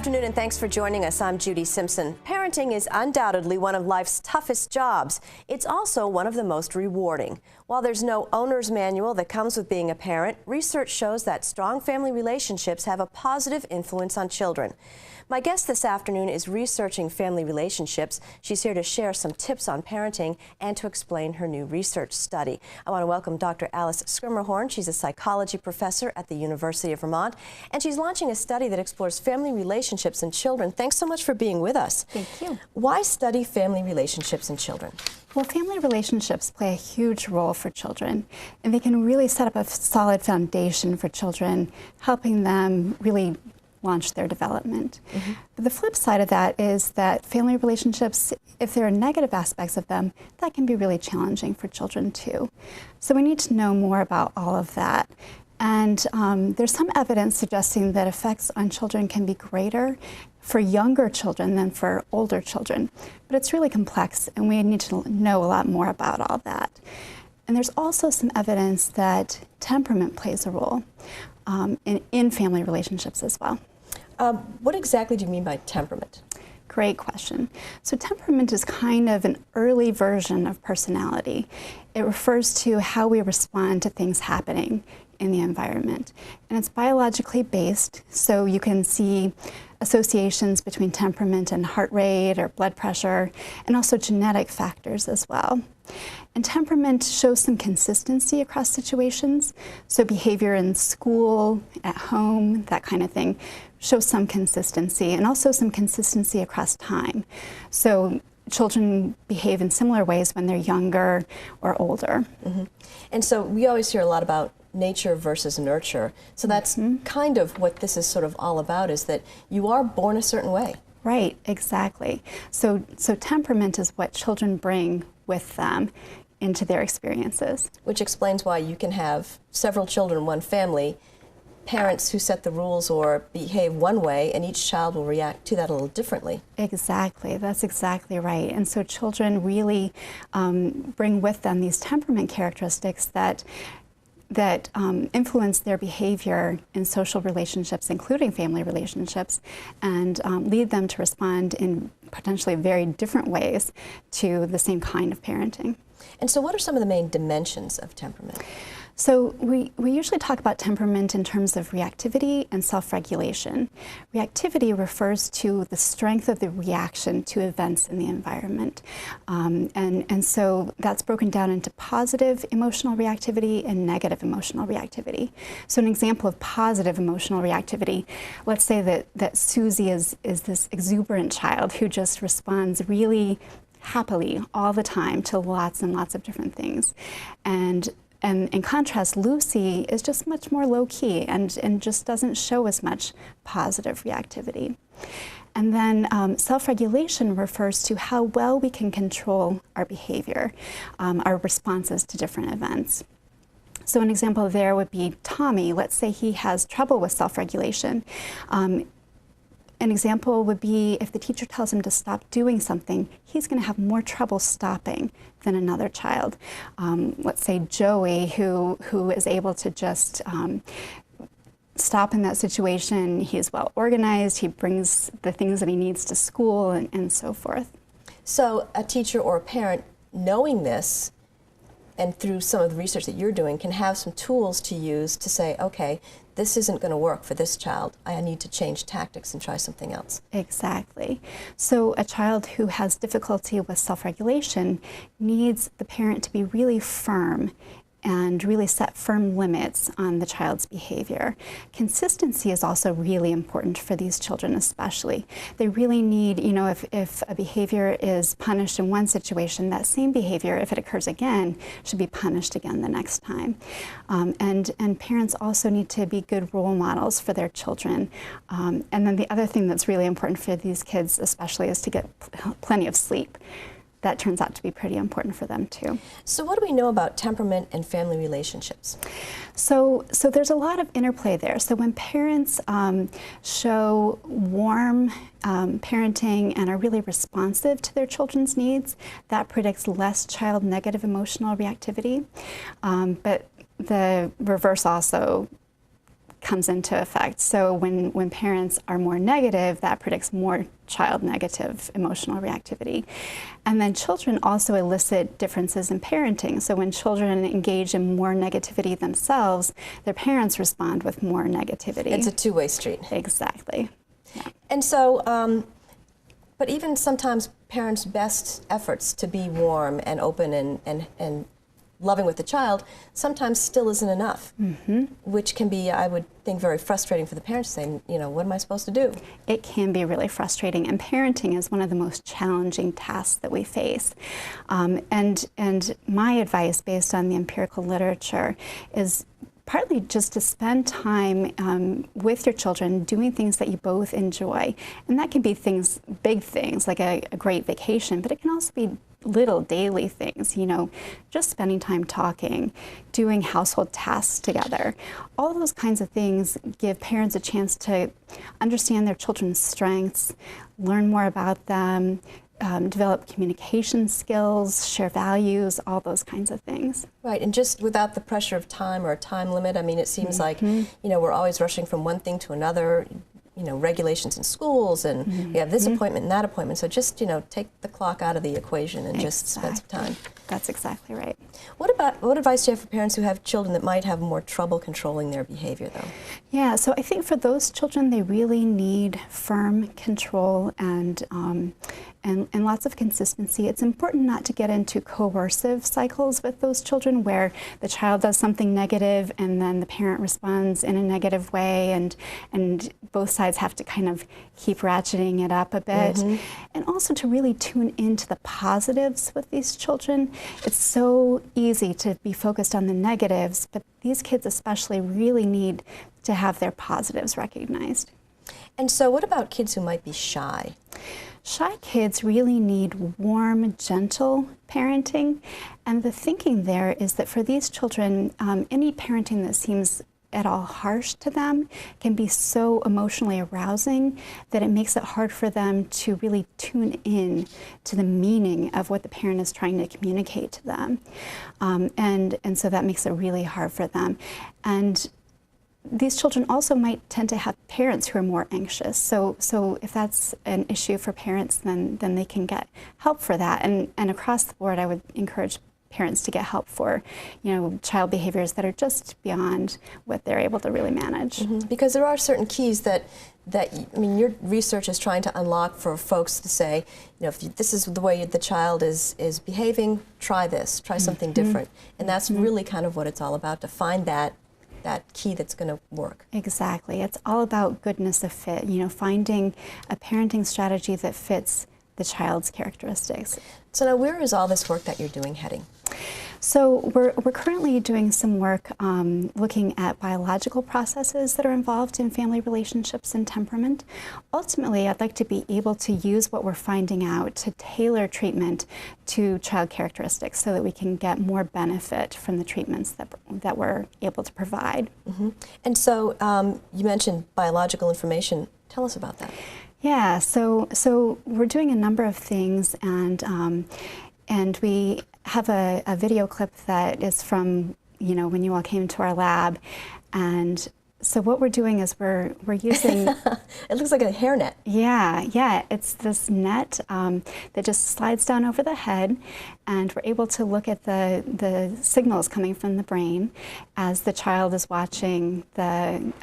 afternoon and thanks for joining us. I'm Judy Simpson. Parenting is undoubtedly one of life's toughest jobs. It's also one of the most rewarding. While there's no owner's manual that comes with being a parent, research shows that strong family relationships have a positive influence on children. My guest this afternoon is researching family relationships. She's here to share some tips on parenting and to explain her new research study. I want to welcome Dr. Alice Schermerhorn. She's a psychology professor at the University of Vermont, and she's launching a study that explores family relationships in children. Thanks so much for being with us. Thank you. Why study family relationships in children? Well, family relationships play a huge role for children, and they can really set up a solid foundation for children, helping them really launch their development. But the flip side of that is that family relationships, if there are negative aspects of them, that can be really challenging for children too. So we need to know more about all of that. And there's some evidence suggesting that effects on children can be greater for younger children than for older children. But it's really complex, and we need to know a lot more about all that. And there's also some evidence that temperament plays a role in family relationships as well. What exactly do you mean by temperament? Great question. So temperament is kind of an early version of personality. It refers to how we respond to things happening in the environment. And it's biologically based, so you can see associations between temperament and heart rate or blood pressure, and also genetic factors as well. And temperament shows some consistency across situations, so behavior in school, at home, that kind of thing, shows some consistency, and also some consistency across time. So children behave in similar ways when they're younger or older. And so we always hear a lot about nature versus nurture. So that's kind of what this is sort of all about, is that you are born a certain way. Right, exactly. So temperament is what children bring with them into their experiences. Which explains why you can have several children in one family, parents who set the rules or behave one way, and each child will react to that a little differently. Exactly, that's exactly right. And so children really bring with them these temperament characteristics that influence their behavior in social relationships, including family relationships, and lead them to respond in potentially very different ways to the same kind of parenting. And so what are some of the main dimensions of temperament? So we usually talk about temperament in terms of reactivity and self-regulation. Reactivity refers to the strength of the reaction to events in the environment. And so that's broken down into positive emotional reactivity and negative emotional reactivity. So an example of positive emotional reactivity, let's say that Susie is this exuberant child who just responds really happily all the time to lots and lots of different things. And in contrast, Lucy is just much more low-key and just doesn't show as much positive reactivity. And then self-regulation refers to how well we can control our behavior, our responses to different events. So an example there would be Tommy. Let's say he has trouble with self-regulation. An example would be if the teacher tells him to stop doing something, he's going to have more trouble stopping than another child. Let's say Joey, who is able to just stop in that situation. He's well organized, he brings the things that he needs to school, and so forth. So a teacher or a parent knowing this, and through some of the research that you're doing, can have some tools to use to say, okay, this isn't going to work for this child. I need to change tactics and try something else. Exactly. So a child who has difficulty with self-regulation needs the parent to be really firm and really set firm limits on the child's behavior. Consistency is also really important for these children especially. They really need, you know, if a behavior is punished in one situation, that same behavior, if it occurs again, should be punished again the next time. And parents also need to be good role models for their children. And then the other thing that's really important for these kids especially is to get plenty of sleep. That turns out to be pretty important for them too. So what do we know about temperament and family relationships? So there's a lot of interplay there. So when parents show warm parenting and are really responsive to their children's needs, that predicts less child negative emotional reactivity. But the reverse also comes into effect. So when parents are more negative, that predicts more child negative emotional reactivity. And then children also elicit differences in parenting. So when children engage in more negativity themselves, their parents respond with more negativity. It's a two-way street. Exactly. Yeah. And so, but even sometimes parents' best efforts to be warm and open and loving with the child sometimes still isn't enough, which can be, I would think, very frustrating for the parents saying, you know, what am I supposed to do? It can be really frustrating, and parenting is one of the most challenging tasks that we face. And my advice, based on the empirical literature, is partly just to spend time with your children doing things that you both enjoy. And that can be things, big things, like a great vacation, but it can also be little daily things, you know, just spending time talking, doing household tasks together. All those kinds of things give parents a chance to understand their children's strengths, learn more about them, develop communication skills, share values, all those kinds of things. Right, and just without the pressure of time or a time limit. I mean, it seems like, you know, we're always rushing from one thing to another, you know, regulations in schools, and we have this appointment and that appointment. So just, you know, take the clock out of the equation and just spend some time. That's exactly right. What advice do you have for parents who have children that might have more trouble controlling their behavior, though? Yeah, so I think for those children, they really need firm control and lots of consistency. It's important not to get into coercive cycles with those children where the child does something negative and then the parent responds in a negative way, and both sides have to kind of keep ratcheting it up a bit. And also to really tune into the positives with these children. It's so easy to be focused on the negatives, but these kids especially really need to have their positives recognized. And so what about kids who might be shy? Shy kids really need warm, gentle parenting. And the thinking there is that for these children, any parenting that seems at all harsh to them can be so emotionally arousing that it makes it hard for them to really tune in to the meaning of what the parent is trying to communicate to them. And so that makes it really hard for them. And these children also might tend to have parents who are more anxious. So if that's an issue for parents, then they can get help for that. And across the board, I would encourage parents to get help for, you know, child behaviors that are just beyond what they're able to really manage. Because there are certain keys that I mean, your research is trying to unlock for folks to say, you know, if this is the way the child is behaving, try this, try something different. And that's really kind of what it's all about, to find that key that's going to work. Exactly. It's all about goodness of fit, you know, finding a parenting strategy that fits the child's characteristics. So now, where is all this work that you're doing heading? So we're currently doing some work looking at biological processes that are involved in family relationships and temperament. Ultimately, I'd like to be able to use what we're finding out to tailor treatment to child characteristics so that we can get more benefit from the treatments that we're able to provide. And so you mentioned biological information. Tell us about that. Yeah, so we're doing a number of things, and we have a video clip that is from, you know, when you all came to our lab. And so what we're doing is we're using it looks like a hairnet. Yeah, it's this net that just slides down over the head, and we're able to look at the signals coming from the brain as the child is watching the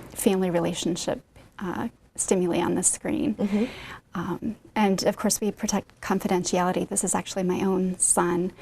family relationship stimuli on the screen. And of course, we protect confidentiality. This is actually my own son.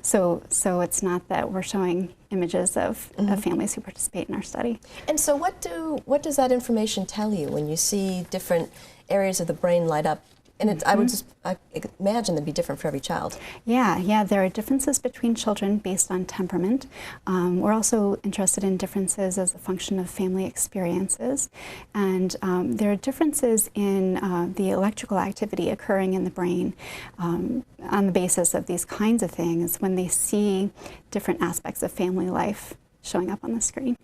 So it's not that we're showing images of families who participate in our study. And so what does that information tell you when you see different areas of the brain light up? And I would I imagine they'd be different for every child. Yeah, there are differences between children based on temperament. We're also interested in differences as a function of family experiences. And there are differences in the electrical activity occurring in the brain on the basis of these kinds of things when they see different aspects of family life showing up on the screen.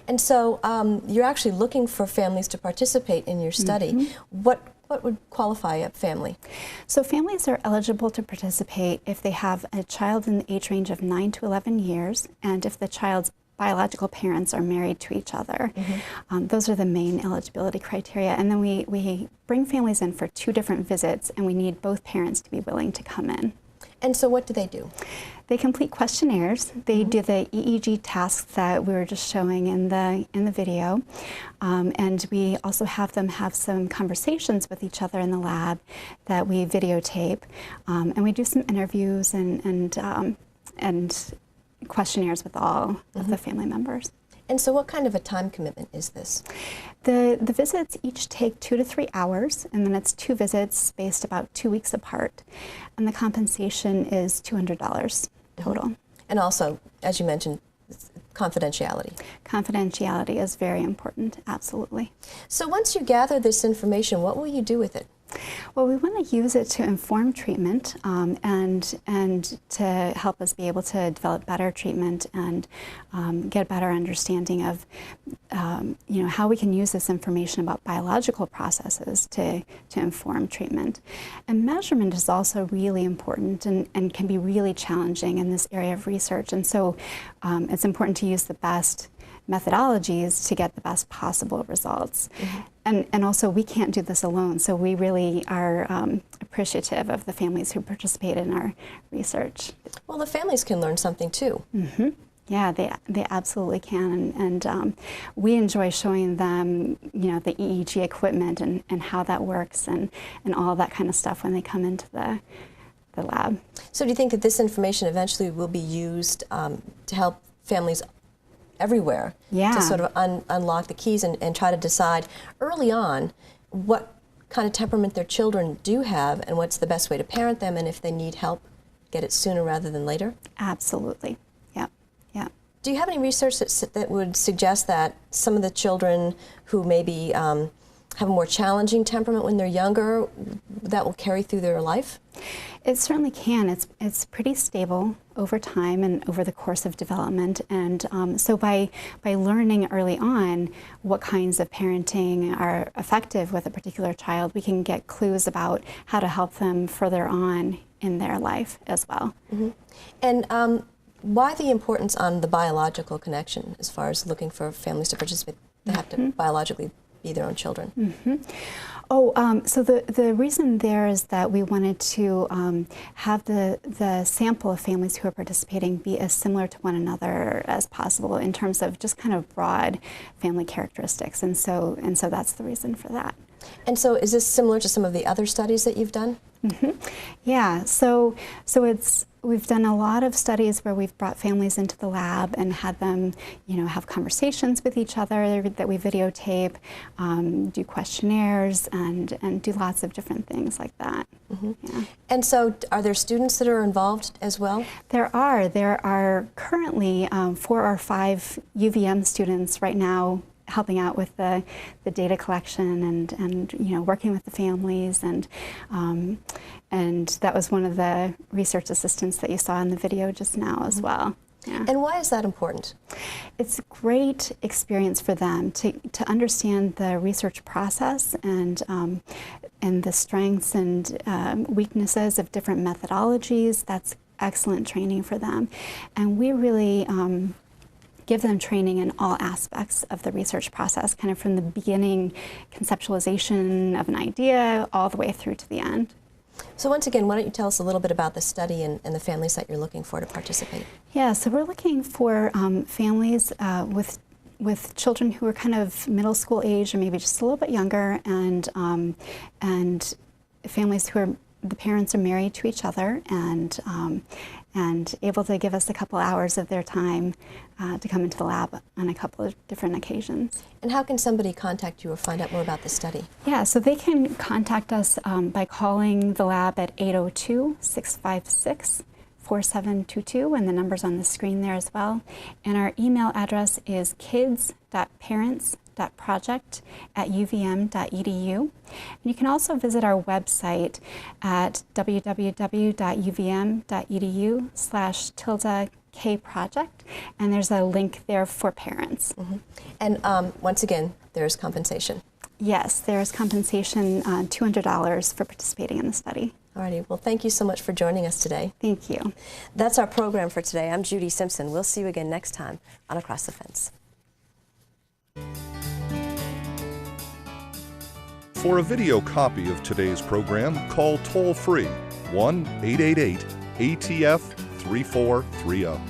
And so you're actually looking for families to participate in your study. What would qualify a family? So families are eligible to participate if they have a child in the age range of 9 to 11 years, and if the child's biological parents are married to each other. Those are the main eligibility criteria. And then we bring families in for 2 different visits, and we need both parents to be willing to come in. And so what do they do? They complete questionnaires. They do the EEG tasks that we were just showing in the video, and we also have them have some conversations with each other in the lab that we videotape, and we do some interviews and questionnaires with all of the family members. And so what kind of a time commitment is this? The visits each take 2 to 3 hours, and then it's 2 visits spaced about 2 weeks apart. And the compensation is $200 total. And also, as you mentioned, confidentiality. Confidentiality is very important, absolutely. So once you gather this information, what will you do with it? Well, we want to use it to inform treatment and to help us be able to develop better treatment and get a better understanding of how we can use this information about biological processes to inform treatment. And measurement is also really important and can be really challenging in this area of research. And so it's important to use the best methodologies to get the best possible results. And also, we can't do this alone, so we really are appreciative of the families who participate in our research. Well, the families can learn something too. Yeah, they absolutely can, and we enjoy showing them, the EEG equipment and how that works and all that kind of stuff when they come into the lab. So do you think that this information eventually will be used to help families everywhere to sort of unlock the keys and try to decide early on what kind of temperament their children do have and what's the best way to parent them, and if they need help, get it sooner rather than later? Absolutely. Yeah. Do you have any research that would suggest that some of the children who maybe have a more challenging temperament when they're younger, that will carry through their life? It certainly can. It's pretty stable over time and over the course of development. And so by learning early on what kinds of parenting are effective with a particular child, we can get clues about how to help them further on in their life as well. And why the importance on the biological connection as far as looking for families to participate? They have to biologically be their own children. So the reason there is that we wanted to have the sample of families who are participating be as similar to one another as possible in terms of just kind of broad family characteristics, and so that's the reason for that. And so is this similar to some of the other studies that you've done? Yeah, so we've done a lot of studies where we've brought families into the lab and had them, have conversations with each other that we videotape, do questionnaires, and do lots of different things like that. Yeah. And so are there students that are involved as well? There are currently 4 or 5 UVM students right now helping out with the data collection and working with the families, and that was one of the research assistants that you saw in the video just now as well. Yeah. And why is that important? It's a great experience for them to understand the research process and the strengths and weaknesses of different methodologies. That's excellent training for them, and we really give them training in all aspects of the research process, kind of from the beginning conceptualization of an idea all the way through to the end. So once again, why don't you tell us a little bit about the study and the families that you're looking for to participate? Yeah, so we're looking for families with children who are kind of middle school age or maybe just a little bit younger, and families who are, the parents are married to each other and able to give us a couple hours of their time to come into the lab on a couple of different occasions. And how can somebody contact you or find out more about the study? Yeah, so they can contact us by calling the lab at 802-656-4722, and the number's on the screen there as well. And our email address is kids.parents.project@uvm.edu. And you can also visit our website at www.uvm.edu/tilde-K-project, and there's a link there for parents. And once again, there's compensation. Yes, there's compensation, $200 for participating in the study. Alrighty, well, thank you so much for joining us today. Thank you. That's our program for today. I'm Judy Simpson. We'll see you again next time on Across the Fence. For a video copy of today's program, call toll-free 1-888-ATF-3430.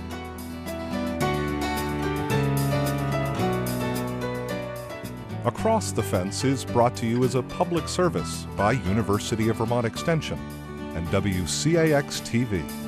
Across the Fence is brought to you as a public service by University of Vermont Extension and WCAX-TV.